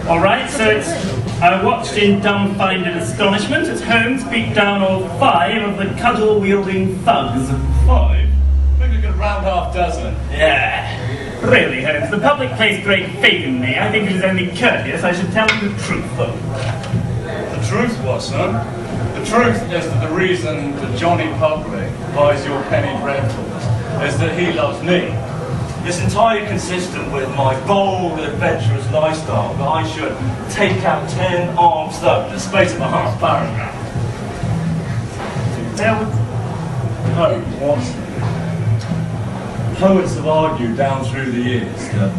Alright, so I watched in dumbfounded astonishment as Holmes beat down all 5 of the cudgel-wielding thugs. 5? Maybe a good round half dozen. Yeah. Really, Holmes, the public placed great faith in me. I think it is only courteous I should tell them the truth. The truth, Watson? The truth is that the reason that Johnny Public buys your penny rentals is that he loves me. It's entirely consistent with my bold, adventurous lifestyle that I should take out 10 armed thugs in the space of a half paragraph. Oh, Watson. Poets have argued down through the years that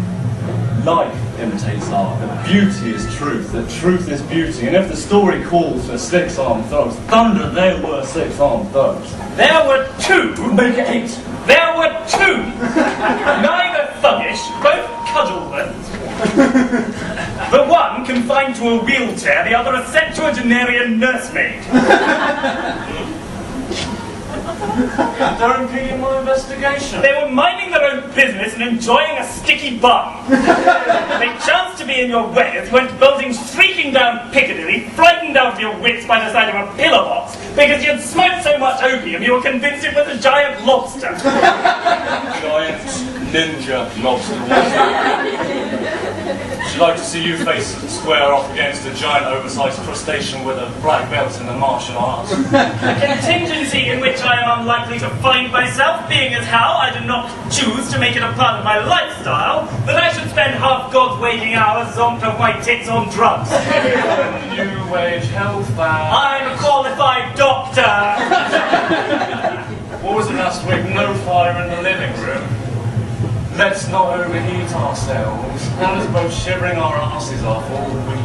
life imitates art, that beauty is truth, that truth is beauty, and if the story calls for 6 armed thugs, thunder, there were 6 armed thugs. There were 2. Make it 8. There were 2. Neither thuggish, both cudgel-worth. The one confined to a wheelchair, the other a septuagenarian nursemaid. They're impeding my investigation. They were minding their own business and enjoying a sticky bum. They chanced to be in your way as you went bolting, shrieking down Piccadilly, frightened out of your wits by the sight of a pillar box, because you had smoked so much opium you were convinced it was a giant lobster. Giant ninja lobster. She'd like to see you face square off against a giant oversized crustacean with a black belt in the martial arts. A contingency in which I am unlikely to find myself, being as how I do not choose to make it a part of my lifestyle that I should spend half God's waking hours zonked off my tits on drugs. New wage health ban. I'm a qualified doctor. What was it last week? No fire in the living room. Let's not overheat ourselves. Have us both shivering our asses off all week.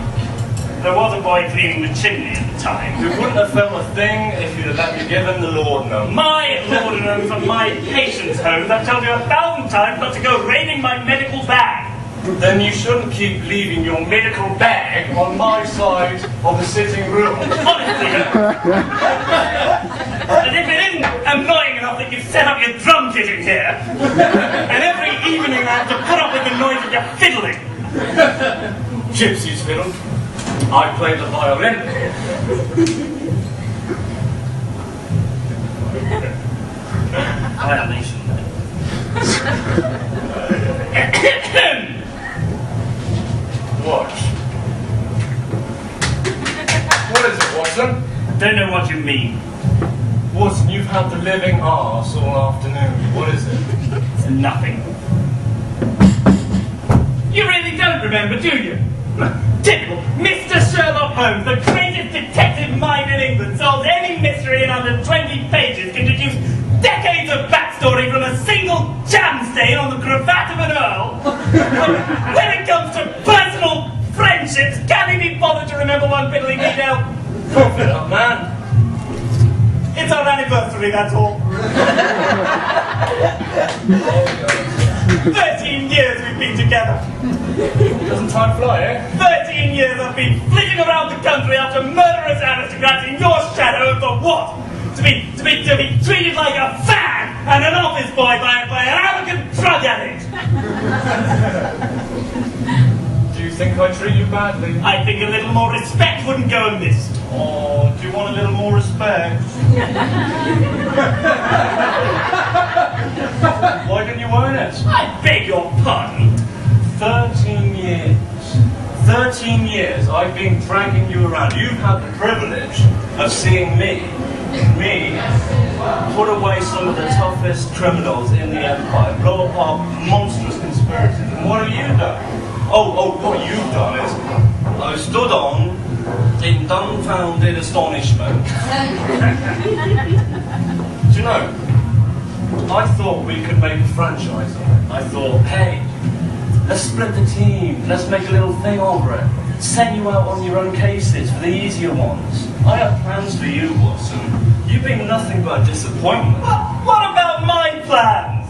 There was a boy cleaning the chimney at the time. Who wouldn't have felt a thing if you'd have let me give him the laudanum. My laudanum for my patients' homes. I've told you 1,000 times not to go raiding my medical bag. Then you shouldn't keep leaving your medical bag on my side of the sitting room. Honestly, as if it isn't annoying enough that you set up your drum kit in here, and every evening I have to put up with the noise of your fiddling. Gypsies fiddle. I play the violin. Violation. What? What is it, Watson? Don't know what you mean. Watson, you've had the living arse all afternoon. What is it? It's nothing. You really don't remember, do you? Typical Mr. Sherlock Holmes, the greatest detective mind in England, solves any mystery in under 20 pages, can deduce decades of backstory from a single jam stain on the cravat of an earl. When it comes to personal friendships, can he be bothered to remember one fiddly detail? Cough it up, man. It's our anniversary, that's all. 13 years we've been together. Doesn't time fly, eh? 13 years I've been flitting around the country after murderous aristocrats in your shadow, and for what? To be treated like a fag and an office boy by an arrogant drug addict. Do you think I treat you badly? I think a little more respect wouldn't go amiss. Oh, do you want a little more respect? Why didn't you earn it? I beg your pardon. 13 years. 13 years I've been dragging you around. You've had the privilege of seeing me put away some of the toughest criminals in the empire, blow apart monstrous conspiracies. And what have you done? Oh, what you've done is I stood on in dumbfounded astonishment. Do you know, I thought we could make a franchise of it. I thought, hey, let's split the team, let's make a little thing over it. Send you out on your own cases for the easier ones. I have plans for you, Watson. You've been nothing but a disappointment. What about my plans?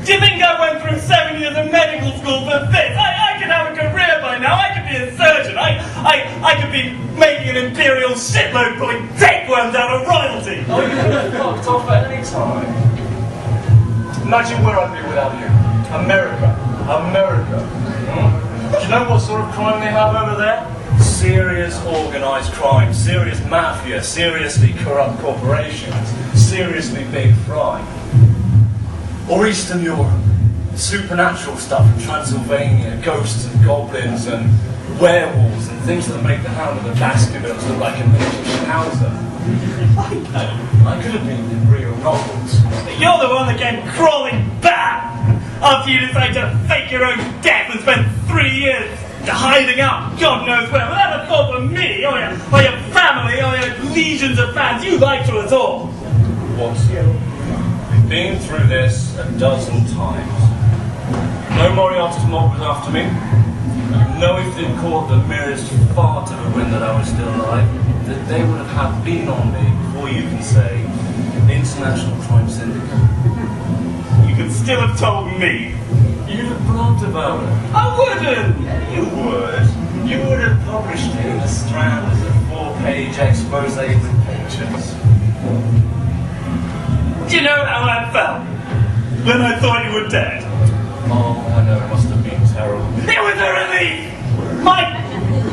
Do you think I went through 7 years of medical school for this? I could have a career by now. I could be a surgeon. I could be making an imperial shitload pulling tapeworms out of royalty. Oh, you could have fucked off at any time. Imagine where I'd be without you. America. Hmm? Do you know what sort of crime they have over there? Serious organised crime, serious mafia, seriously corrupt corporations, seriously big crime. Or Eastern Europe, supernatural stuff in Transylvania, ghosts and goblins and werewolves and things that make the Hound of the Baskervilles look like a miniature schnauzer. I could have been in real novels. You're the one that came crawling back after you decided to fake your own death and spend 3 years hiding out God knows where. Without a thought for me, or your family, or your legions of fans you lied to us all. Watson, we've been through this a dozen times. No Moriarty's mob was after me. No, if they'd caught the merest fart of a wind that I was still alive, that they would have had been on me before you can say International Crime Syndicate. You could still have told me. You'd have blogged about it. I wouldn't! Yeah, you would. You would have published it in the Strand as a 4-page expose with pictures. Do you know how I felt when I thought you were dead? Oh, I know, it must have been terrible. It was a relief!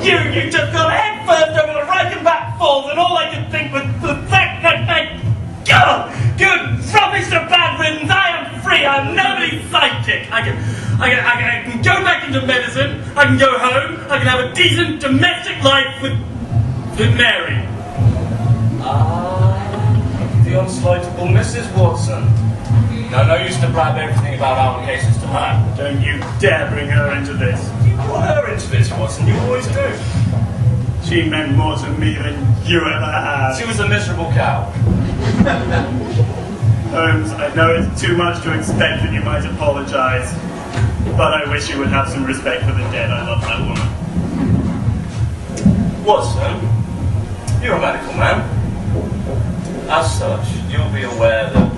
You just got head first over the Reichenbach Falls, and all I could think was the fact that good rubbish to bad riddance. I am free. I'm nobody's sidekick. I can go back into medicine. I can go home. I can have a decent domestic life with Mary. The unslightable Mrs. Watson. No use to blab everything about our cases to her. Don't you dare bring her into this. You brought her into this, Watson. You always do. She meant more to me than you ever have. She was a miserable cow. Holmes, I know it's too much to expect that you might apologize, but I wish you would have some respect for the dead. I love that woman. Watson, you're a medical man. As such, you'll be aware that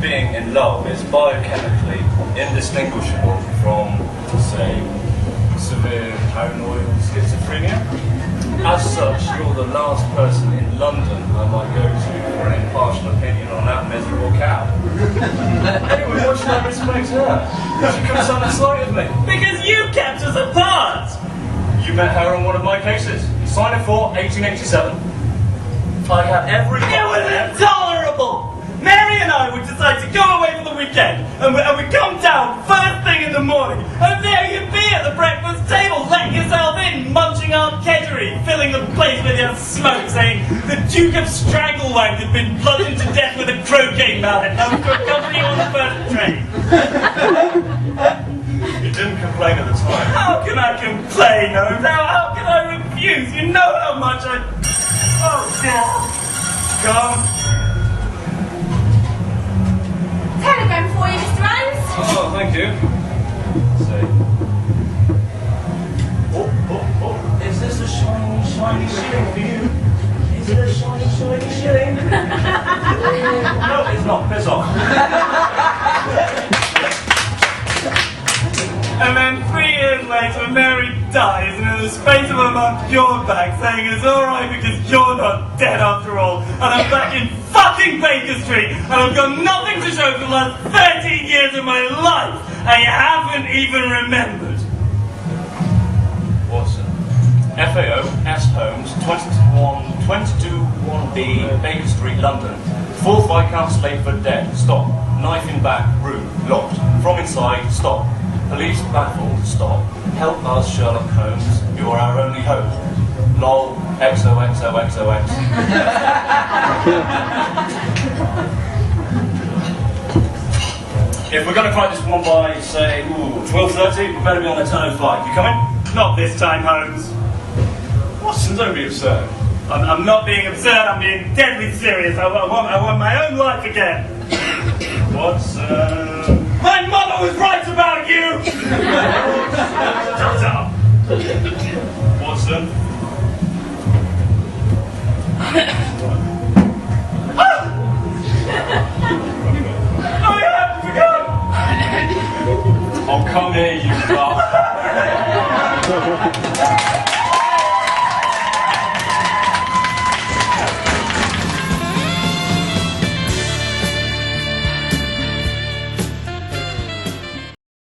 being in love is biochemically indistinguishable from, say, severe paranoid schizophrenia. As such, you're the last person in London I might go to for an impartial opinion on that miserable cow. Anyway, why should I respect her? She could have done a sight of me. Because you kept us apart! You met her on one of my cases. Signing for 1887. I had every... It was intolerable! Mary and I would decide to go away for the weekend, and we'd come down first thing in the morning, and there you'd be at the breakfast table, letting yourself in, munching our kedgeree, filling the place with your smoke, saying the Duke of Stranglewank had been bludgeoned to death with a croquet mallet, and we could accompany you on the first train. You didn't complain at the time. How can I complain, Holmes? How can I refuse? You know how much I... Oh, God. Come. Telegram for you, Mr. Holmes. Oh, thank you. Say. Oh. Is this a shiny shilling for you? Is it a shiny shilling? No, it's not. Piss off. And then 3 years later, Mary dies, and in the space of a month, you're back, saying it's alright because you're not dead after all, and I'm back in fucking Baker Street, and I've got nothing to show for the last 13 years of my life, and you haven't even remembered. Watson. FAO, S. Holmes, 221B, Baker Street, London. 4th Viscount Slateford dead. Stop. Knife in back, room, locked. From inside, stop. Police baffled, stop. Help us, Sherlock Holmes. You are our only hope. LOL, XOXOXOX. If we're going to crack this one by, say, 12:30, we better be on the 10:05. You coming? Not this time, Holmes. Watson, don't be absurd. I'm not being absurd, I'm being deadly serious. I want my own life again. Watson. My mother was right about you! Shut up. Watson. Oh, you have to go! Oh, come here, you